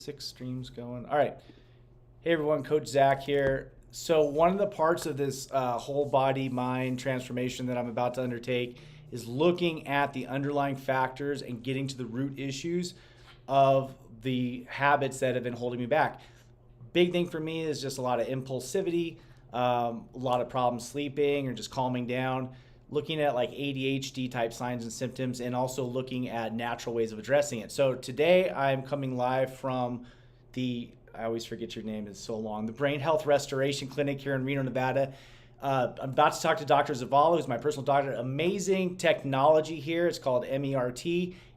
6 streams going. All right. Hey everyone, Coach Zach here. So one of the parts of this whole body mind transformation that I'm about to undertake is looking at the underlying factors and getting to the root issues of the habits that have been holding me back. Big thing for me is just a lot of impulsivity, a lot of problems sleeping or just calming down, looking at like ADHD type signs and symptoms, and also looking at natural ways of addressing it. So today I'm coming live from I always forget your name, it's so long, the Brain Health Restoration Clinic here in Reno, Nevada. I'm about to talk to Dr. Zavala, who's my personal doctor. Amazing technology here. It's called MERT,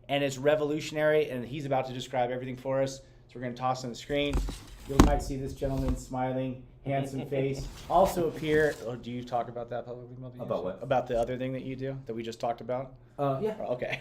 and it's revolutionary, and he's about to describe everything for us. So we're going to toss on the screen. You might see this gentleman smiling, handsome face. Also up here, do you talk about that publicly? About what? About the other thing that you do that we just talked about? Yeah. Okay.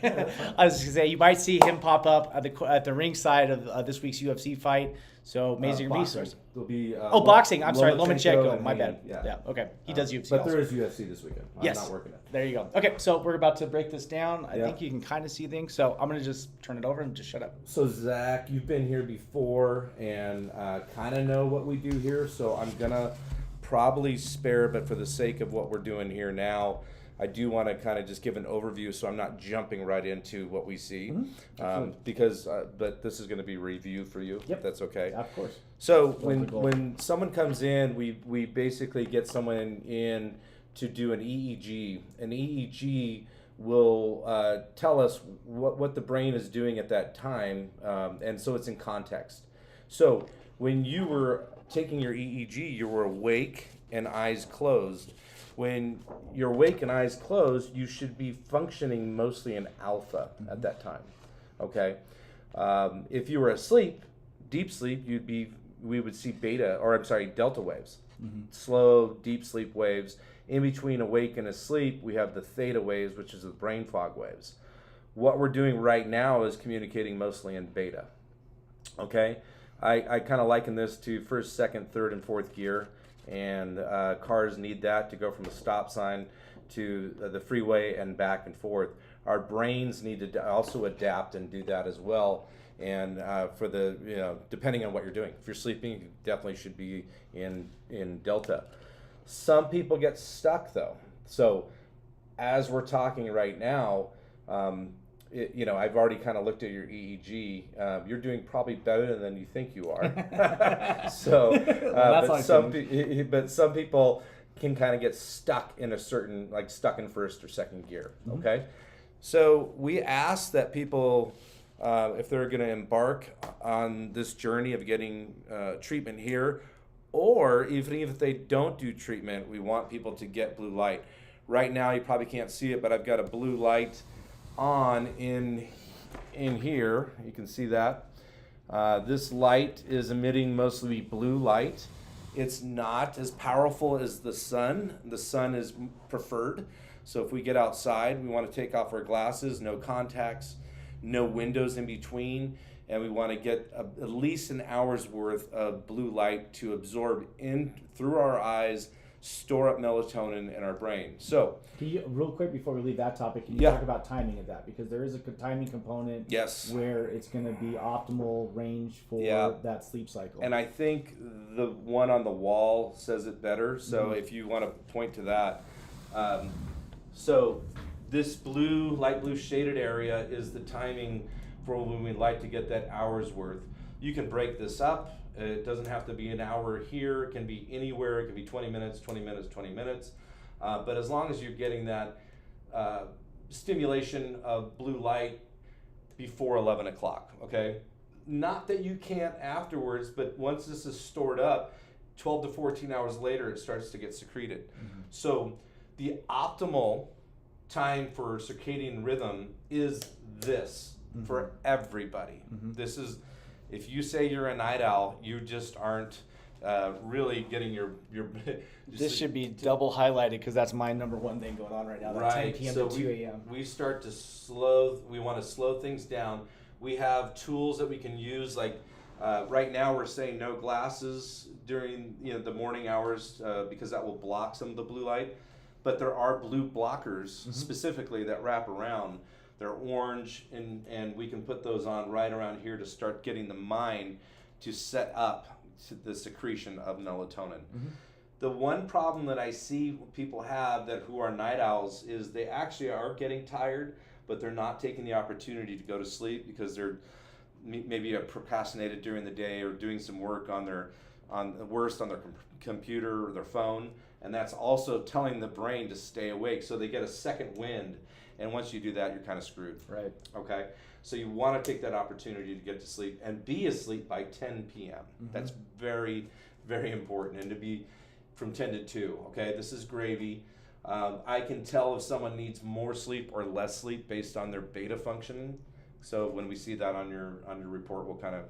I was just going to say, you might see him pop up at the ringside of this week's UFC fight. So amazing resource. There'll be boxing. I'm sorry, Lomachenko. My bad. Yeah. Okay. He does UFC. But also. there is UFC this weekend. Yes. I'm not working it. There you go. Okay, so we're about to break this down. I think you can kind of see things. So I'm going to just turn it over and just shut up. So Zach, you've been here before and kind of know what we do here. So I'm going to probably spare, but for the sake of what we're doing here now, I do want to kind of just give an overview so I'm not jumping right into what we see. But this is going to be review for you. Yep. That's okay. Yeah, of course. So when someone comes in, we basically get someone in to do an EEG. An EEG will tell us what the brain is doing at that time, and so it's in context. So when you were taking your EEG, you were awake and eyes closed. When you're awake and eyes closed, you should be functioning mostly in alpha at that time. Okay. If you were asleep, deep sleep, we would see delta waves, slow, deep sleep waves. In between awake and asleep, we have the theta waves, which is the brain fog waves. What we're doing right now is communicating mostly in beta. Okay. I kind of liken this to first, second, third, and fourth gear. And cars need that to go from a stop sign to the freeway and back and forth. Our brains need to also adapt and do that as well. And for depending on what you're doing, if you're sleeping, you definitely should be in delta. Some people get stuck though. So as we're talking right now, I've already kind of looked at your EEG. You're doing probably better than you think you are. But some people can kind of get stuck in stuck in first or second gear. Okay, so we ask that people, if they're going to embark on this journey of getting treatment here, or even if they don't do treatment, we want people to get blue light. Right now, you probably can't see it, but I've got a blue light on in here. You can see that this light is emitting mostly blue light. It's not as powerful as the sun. The sun is preferred. So if we get outside, we want to take off our glasses, no contacts, no windows in between, and we want to get at least an hour's worth of blue light to absorb in through our eyes, store up melatonin in our brain. So, can you, real quick before we leave that topic, can you talk about timing of that? Because there is a timing component where it's going to be optimal range for that sleep cycle. And I think the one on the wall says it better. So if you want to point to that. So this light blue shaded area is the timing for when we'd like to get that hour's worth. You can break this up. It doesn't have to be an hour here. It can be anywhere. It can be 20 minutes, 20 minutes, 20 minutes. But as long as you're getting that stimulation of blue light before 11 o'clock, okay? Not that you can't afterwards, but once this is stored up, 12 to 14 hours later, it starts to get secreted. So the optimal time for circadian rhythm is this for everybody. This is, if you say you're a night owl, you just aren't really getting your this should be double highlighted because that's my number one thing going on right now. That's 10 p.m. to 2 a.m. We start to we want to slow things down. We have tools that we can use, like right now we're saying no glasses during the morning hours because that will block some of the blue light. But there are blue blockers specifically that wrap around. they're orange, and we can put those on right around here to start getting the mind to set up to the secretion of melatonin. Mm-hmm. The one problem that I see people have who are night owls is they actually are getting tired, but they're not taking the opportunity to go to sleep because they're maybe procrastinated during the day or doing some work on their computer or their phone, and that's also telling the brain to stay awake, so they get a second wind, and once you do that, you're kind of screwed. Right. Okay, so you want to take that opportunity to get to sleep and be asleep by 10 p.m. Mm-hmm. That's very, very important, and to be from 10 to 2. Okay, this is gravy. I can tell if someone needs more sleep or less sleep based on their beta functioning. So when we see that on your report, we'll kind of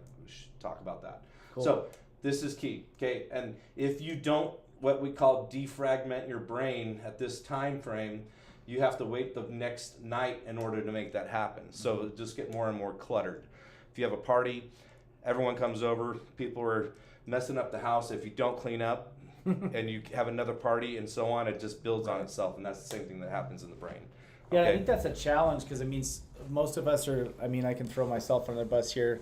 talk about that. Cool. So this is key. Okay, and if you don't what we call defragment your brain at this time frame, you have to wait the next night in order to make that happen. So it just get more and more cluttered. If you have a party, everyone comes over, people are messing up the house. If you don't clean up and you have another party and so on, it just builds on itself, and that's the same thing that happens in the brain. Yeah, Okay? I think that's a challenge because it means most of us are, I mean, I can throw myself under the bus here.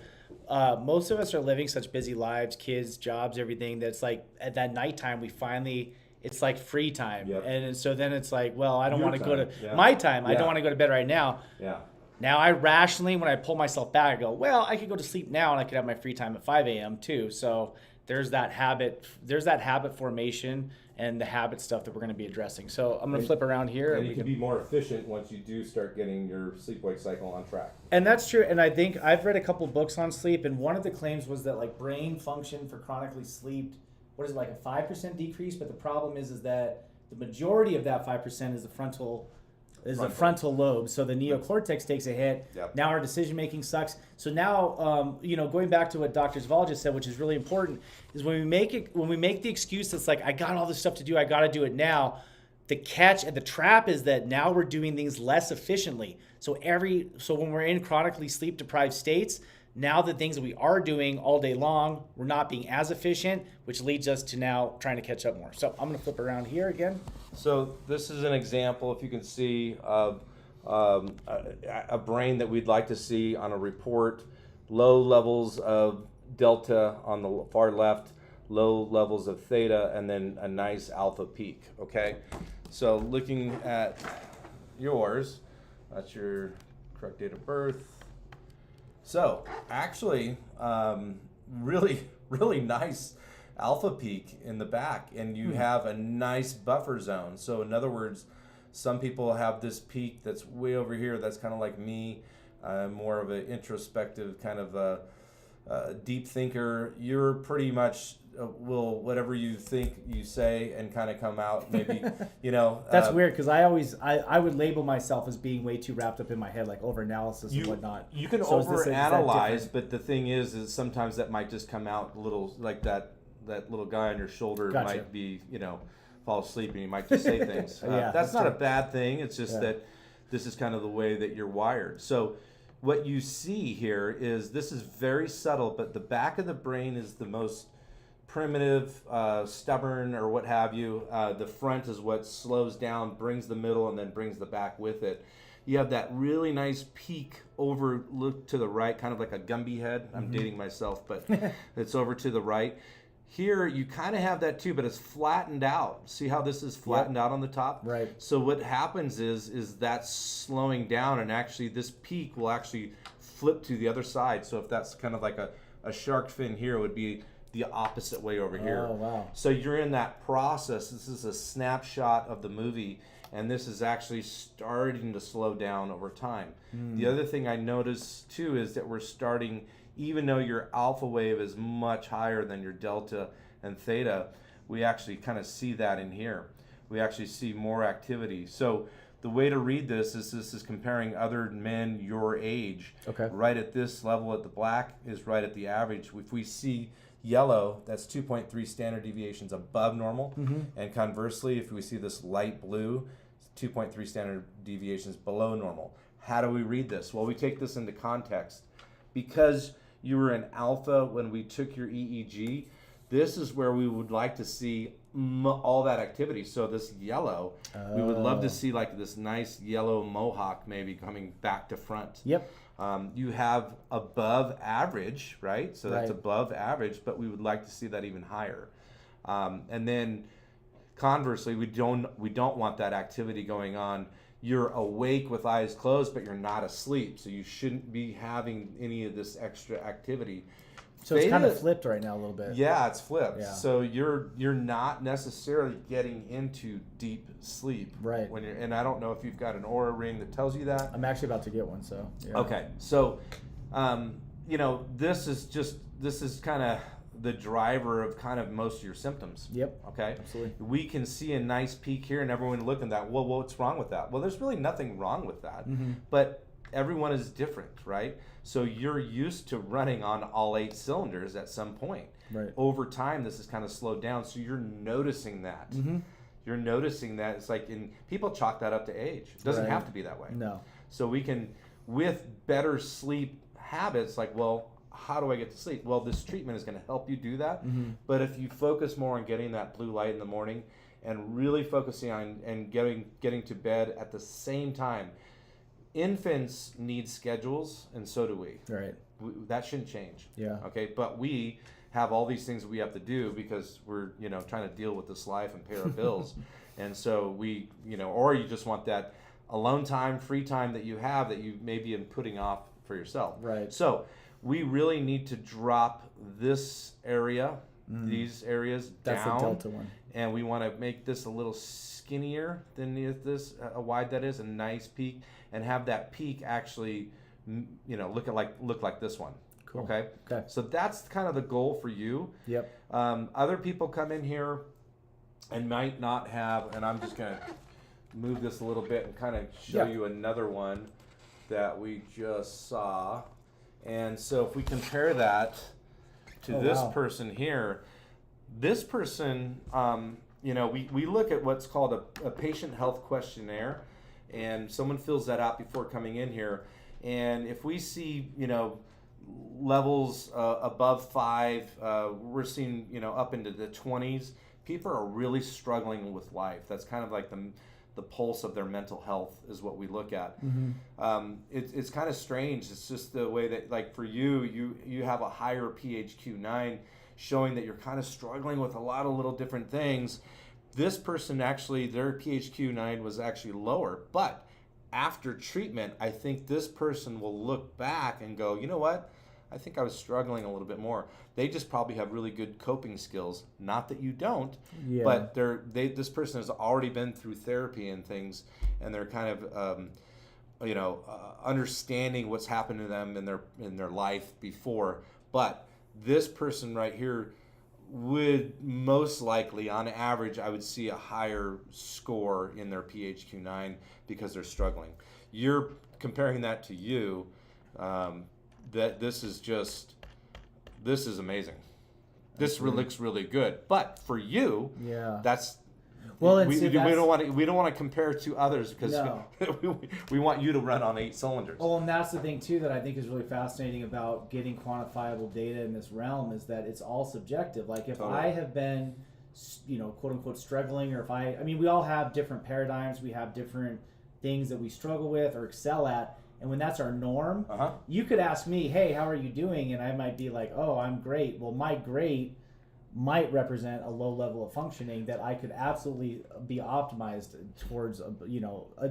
Most of us are living such busy lives, kids, jobs, everything, that's like at that nighttime, we finally, it's like free time. Yep. And so then it's like, well, I don't Your want to go to time, yeah. my time. I Yeah. don't want to go to bed right now. Yeah. Now I rationally, when I pull myself back, I go, well, I could go to sleep now and I could have my free time at 5 a.m. too. So there's that habit formation and the habit stuff that we're going to be addressing. So I'm going to flip around here. And you can be more efficient once you do start getting your sleep-wake cycle on track. And that's true. And I think I've read a couple books on sleep, and one of the claims was that like brain function for chronically sleep, what is it, like a 5% decrease? But the problem is that the majority of that 5% is the frontal lobe. So the neocortex takes a hit. Yep. Now our decision making sucks. So now, going back to what Dr. Zval just said, which is really important, is when we make the excuse that's like, I got all this stuff to do, I got to do it now. The catch and the trap is that now we're doing things less efficiently. So when we're in chronically sleep deprived states, now the things that we are doing all day long, we're not being as efficient, which leads us to now trying to catch up more. So I'm going to flip around here again. So this is an example, if you can see, of a brain that we'd like to see on a report. Low levels of delta on the far left, low levels of theta, and then a nice alpha peak, okay? So looking at yours, that's your correct date of birth. So actually, really, really nice alpha peak in the back, and you have a nice buffer zone. So in other words, some people have this peak that's way over here. That's kind of like me, more of an introspective kind of a deep thinker. You're pretty much will whatever you think you say and kind of come out maybe That's weird because I would label myself as being way too wrapped up in my head, like over analysis and whatnot. You can So overanalyze, but the thing is sometimes that might just come out a little like that little guy on your shoulder Gotcha. might be fall asleep and you might just say things. Yeah, that's not true. a bad thing. It's just that this is kind of the way that you're wired. So what you see here is this is very subtle, but the back of the brain is the most primitive, stubborn, or what have you. The front is what slows down, brings the middle, and then brings the back with it. You have that really nice peak over, look to the right, kind of like a Gumby head. I'm dating myself, but it's over to the right. Here, you kind of have that too, but it's flattened out. See how this is flattened out on the top? Right. So what happens is that's slowing down, and actually this peak will actually flip to the other side. So if that's kind of like a shark fin here, it would be the opposite way over here. Oh, wow. So you're in that process. This is a snapshot of the movie, and this is actually starting to slow down over time. The other thing I notice too is that we're starting, even though your alpha wave is much higher than your delta and theta, we actually kind of see that in here. We actually see more activity. So the way to read this is comparing other men your age. Okay. Right at this level at the black is right at the average. If we see yellow, that's 2.3 standard deviations above normal. And conversely, if we see this light blue, 2.3 standard deviations below normal. How do we read this? Well, we take this into context. Because you were in alpha when we took your EEG, this is where we would like to see all that activity. So this yellow, we would love to see like this nice yellow mohawk maybe coming back to front. Yep. You have above average, right? So that's Right. above average, but we would like to see that even higher. And then conversely, we don't want that activity going on. You're awake with eyes closed, but you're not asleep. So you shouldn't be having any of this extra activity. So it's kind of flipped right now a little bit. Yeah, it's flipped. Yeah. So you're not necessarily getting into deep sleep. Right. When you're, and I don't know if you've got an Aura ring that tells you that. I'm actually about to get one, so. Yeah. Okay. So, this is kind of the driver of kind of most of your symptoms. Yep. Okay. Absolutely. We can see a nice peak here, and everyone look at that. Well, what's wrong with that? Well, there's really nothing wrong with that, but everyone is different, right? So you're used to running on all 8 cylinders at some point. Right. Over time, this has kind of slowed down, so you're noticing that. You're noticing that. It's like, people chalk that up to age. It doesn't have to be that way. No. So we can, with better sleep habits, like, well, how do I get to sleep? Well, this treatment is going to help you do that. But if you focus more on getting that blue light in the morning and really focusing on and getting to bed at the same time. Infants need schedules, and so do we. Right. That shouldn't change. Yeah. Okay, but we have all these things that we have to do because we're trying to deal with this life and pay our bills, and so we or you just want that alone time, free time that you have that you maybe been putting off for yourself. Right. So we really need to drop this area, these areas That's down. the Delta one. And we want to make this a little skinnier than this, how wide that is, a nice peak, and have that peak actually, look like this one. Cool. Okay. Okay. So that's kind of the goal for you. Yep. Other people come in here and might not have, and I'm just gonna move this a little bit and kind of show you another one that we just saw. And so if we compare that to this person here, this person, we look at what's called a patient health questionnaire, and someone fills that out before coming in here. And if we see, levels above 5, we're seeing, up into the 20s, people are really struggling with life. That's kind of like the pulse of their mental health is what we look at. It's kind of strange. It's just the way that, like, for you have a higher PHQ-9, showing that you're kind of struggling with a lot of little different things. This person actually, their PHQ-9 was actually lower, but after treatment, I think this person will look back and go, you know what? I think I was struggling a little bit more. They just probably have really good coping skills. Not that you don't, but this person has already been through therapy and things, and they're kind of, understanding what's happened to them in their life before. But this person right here would most likely, on average, I would see a higher score in their PHQ-9 because they're struggling. You're comparing that to you. That this is amazing. This looks really good. But for you, that's well. We don't want to compare to others because we want you to run on 8 cylinders. Well, and that's the thing too that I think is really fascinating about getting quantifiable data in this realm is that it's all subjective. Like if I have been, quote unquote struggling, or if we all have different paradigms. We have different things that we struggle with or excel at. And when that's our norm, you could ask me, hey, how are you doing? And I might be like, oh, I'm great. Well, my great might represent a low level of functioning that I could absolutely be optimized towards, an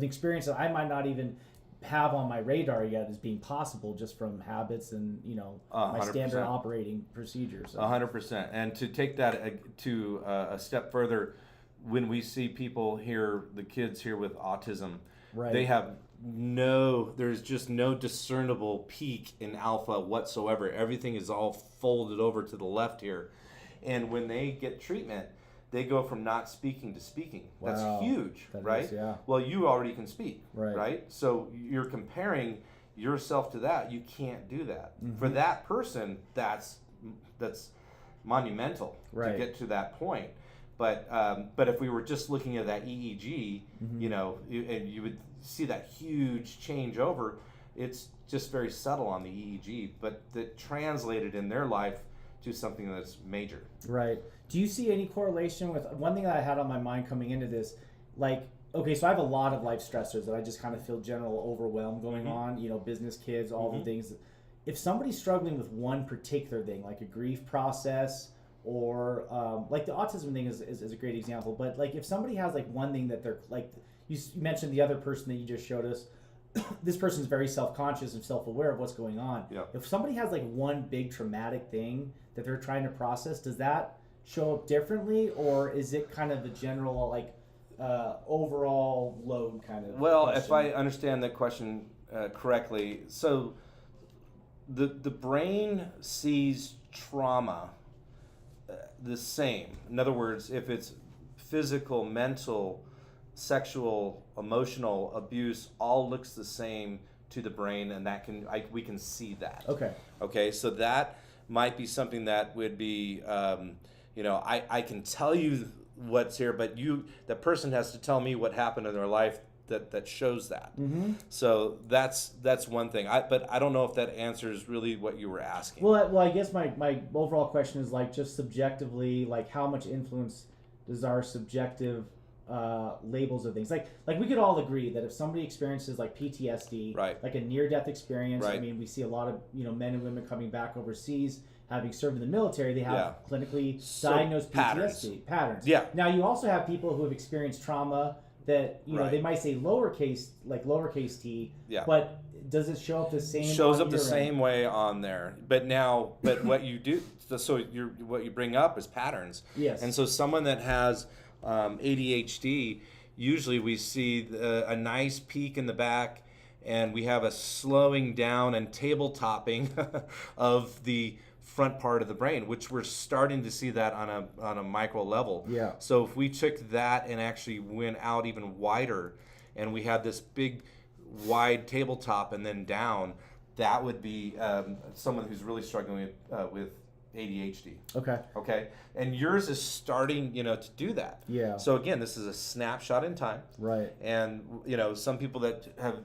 experience that I might not even have on my radar yet as being possible just from habits and, my standard operating procedures. 100%. And to take that to a step further, when we see people here, the kids here with autism, they have there's just no discernible peak in alpha whatsoever. Everything is all folded over to the left here. And when they get treatment, they go from not speaking to speaking. Wow. That's huge, right? Is, yeah. Well, you already can speak, right? So you're comparing yourself to that. You can't do that. For that person, that's monumental to get to that point. But if we were just looking at that EEG, and you would see that huge change over, it's just very subtle on the EEG, but that translated in their life to something that's major. Right. Do you see any correlation with one thing that I had on my mind coming into this? Like, okay, so I have a lot of life stressors that I just kind of feel general overwhelm going on, business, kids, all the things. If somebody's struggling with one particular thing, like a grief process, or like the autism thing is a great example, but like if somebody has like one thing that they're like, you mentioned the other person that you just showed us, this person's very self-conscious and self-aware of what's going on. Yeah. If somebody has like one big traumatic thing that they're trying to process, does that show up differently, or is it kind of the general like overall load kind of question? If I understand that question correctly, so the brain sees trauma the same. In other words, if it's physical, mental, sexual, emotional abuse, all looks the same to the brain, and we can see that. Okay, so that might be something that would be, I can tell you what's here, but the person has to tell me what happened in their life that shows that. So that's one thing. But I don't know if that answers really what you were asking. Well, I guess my overall question is like just subjectively, like how much influence does our subjective labels of things, like we could all agree that if somebody experiences like PTSD, like a near-death experience, I mean, we see a lot of men and women coming back overseas having served in the military, they have clinically diagnosed PTSD patterns. Yeah. Now you also have people who have experienced trauma that they might say lowercase t, but does it show up the same? Shows up the same way on there, but what you do, what you bring up is patterns. Yes. And so someone that has ADHD, usually we see a nice peak in the back, and we have a slowing down and tabletopping of the front part of the brain, which we're starting to see that on a micro level. Yeah. So if we took that and actually went out even wider, and we had this big wide tabletop and then down, that would be someone who's really struggling with ADHD. Okay. And yours is starting, to do that. Yeah. So again, this is a snapshot in time. Right. And some people that have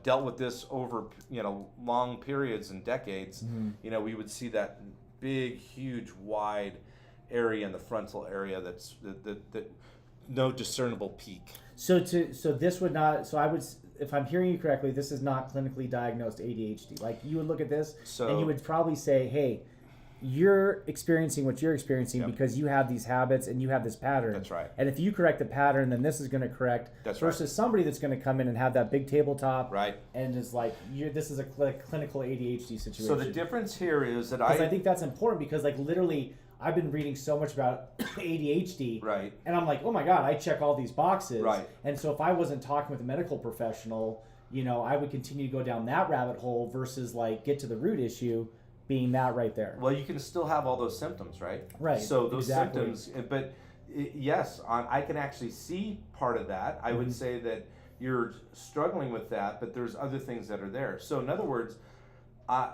dealt with this over long periods and decades, we would see that big, huge, wide area in the frontal area that's that no discernible peak. So this would not. So I would, if I'm hearing you correctly, this is not clinically diagnosed ADHD. Like you would look at this and you would probably say, hey, you're experiencing what you're experiencing because you have these habits and you have this pattern. That's right. And if you correct the pattern, then this is going to correct. That's versus somebody that's going to come in and have that big tabletop. Right. And is like, this is a clinical ADHD situation. So the difference here is that I think that's important because like literally I've been reading so much about ADHD. Right. And I'm like, oh my God, I check all these boxes. Right. And so if I wasn't talking with a medical professional, I would continue to go down that rabbit hole versus like get to the root issue being that right there. Well, you can still have all those symptoms, right? Right. So those symptoms, but yes, I can actually see part of that. I would say that you're struggling with that, but there's other things that are there. So in other words,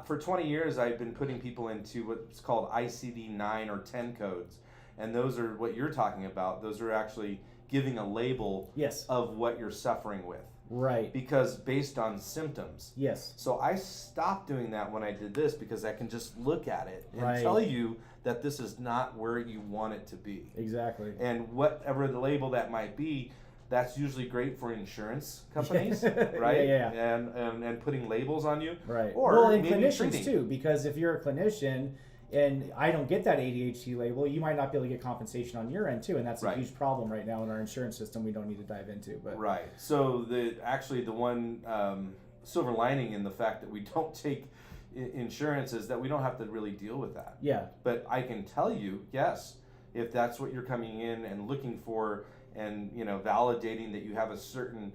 for 20 years, I've been putting people into what's called ICD-9 or 10 codes. And those are what you're talking about. Those are actually giving a label of what you're suffering with. Right. Because based on symptoms. Yes. So I stopped doing that when I did this because I can just look at it and tell you that this is not where you want it to be. Exactly. And whatever the label that might be, that's usually great for insurance companies, right? Yeah. And putting labels on you. Right. Or and maybe clinicians treating. too, because if you're a clinician and I don't get that ADHD label, you might not be able to get compensation on your end too, and that's a huge problem right now in our insurance system. We don't need to dive into, but right. So the one silver lining in the fact that we don't take insurance is that we don't have to really deal with that. Yeah. But I can tell you, yes, if that's what you're coming in and looking for, and validating that you have a certain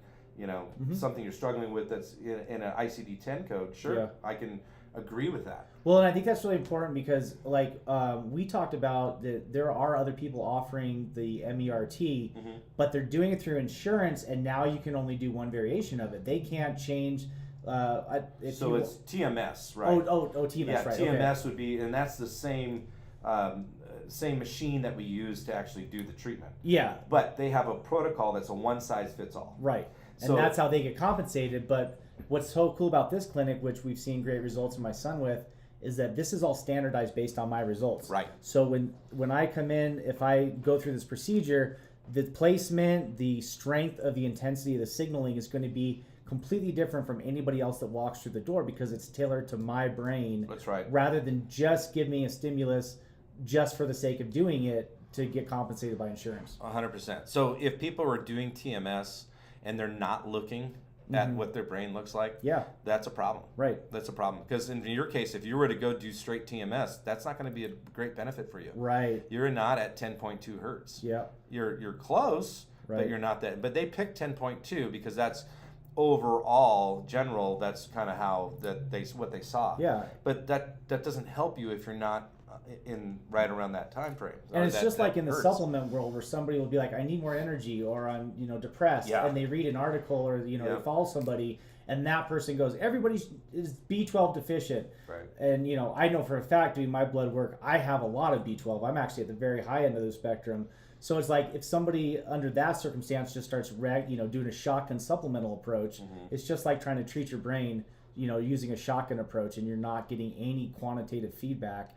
something you're struggling with that's in an ICD-10 code, sure, I can agree with that. Well, and I think that's really important because, like, we talked about that there are other people offering the MERT, but they're doing it through insurance, and now you can only do one variation of it. They can't change. It's TMS, right? TMS, yeah, right? TMS would be, and that's the same machine that we use to actually do the treatment. Yeah. But they have a protocol that's a one size fits all. Right. And that's how they get compensated. But what's so cool about this clinic, which we've seen great results in my son with, is that this is all standardized based on my results. Right. So when I come in, if I go through this procedure, the placement, the strength of the intensity of the signaling is going to be completely different from anybody else that walks through the door because it's tailored to my brain. That's right. Rather than just give me a stimulus just for the sake of doing it to get compensated by insurance. 100%. So if people are doing TMS and they're not looking at what their brain looks like, Yeah. that's a problem. Right. That's a problem. Because in your case, if you were to go do straight TMS, that's not going to be a great benefit for you. Right. You're not at 10.2 hertz. Yeah. You're close, Right. but you're not that. But they picked 10.2 because that's overall general. That's kind of how what they saw. Yeah. But that doesn't help you if you're not in right around that time frame. And it's just like in the hertz. supplement world where somebody will be like, I need more energy, or I'm, depressed. Yeah. And they read an article, or, Yeah. they follow somebody, and that person goes, everybody is B12 deficient. Right. And, I know for a fact, doing my blood work, I have a lot of B12. I'm actually at the very high end of the spectrum. So it's like if somebody under that circumstance just starts doing a shotgun supplemental approach, it's just like trying to treat your brain, using a shotgun approach, and you're not getting any quantitative feedback.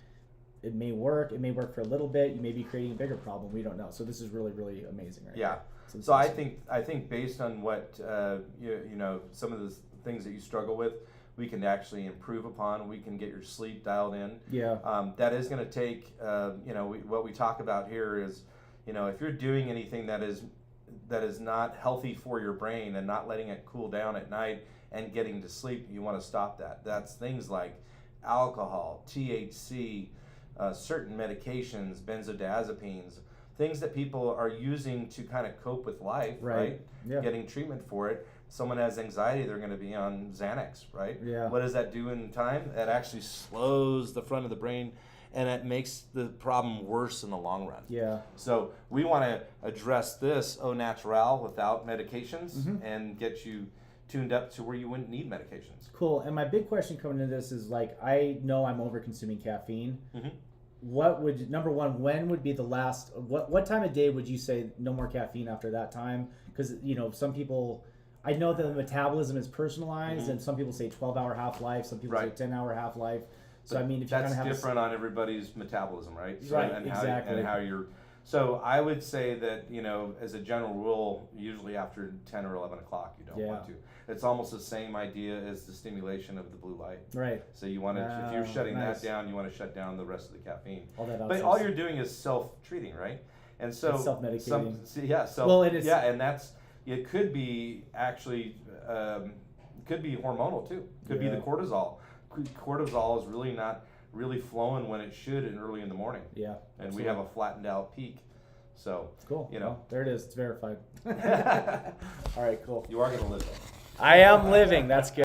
It may work for a little bit. You may be creating a bigger problem. We don't know. So this is really, really amazing, right? Yeah. now. So I think based on what some of the things that you struggle with, we can actually improve upon. We can get your sleep dialed in. Yeah. That is going to take. What we talk about here is, if you're doing anything that is not healthy for your brain and not letting it cool down at night and getting to sleep, you want to stop that. That's things like alcohol, THC. Certain medications, benzodiazepines, things that people are using to kind of cope with life, right? Yeah. Getting treatment for it. Someone has anxiety, they're going to be on Xanax, right? Yeah. What does that do in time? It actually slows the front of the brain, and it makes the problem worse in the long run. Yeah. So we want to address this au naturel without medications and get you tuned up to where you wouldn't need medications. Cool. And my big question coming into this is like, I know I'm over consuming caffeine. Number one, when would be the last, what time of day would you say no more caffeine after that time? Because, some people, I know that the metabolism is personalized, and some people say 12-hour half-life, some people say 10-hour half-life. So, if you kind of have different on everybody's metabolism, right? So, Right, and exactly. How you're. So I would say that, as a general rule, usually after 10 or 11 o'clock, you don't want to. It's almost the same idea as the stimulation of the blue light. Right. So you want to, if you're shutting nice. that down, you want to shut down the rest of the caffeine. But all you're doing is self-treating, right? And so it's self-medicating. And it could be actually, could be hormonal too. Could be the cortisol. Cortisol is really not really flowing when it should early in the morning. Yeah. And we have a flattened out peak. So, cool. Well, there it is. It's verified. All right, cool. You are going to live it. I am living. That's good.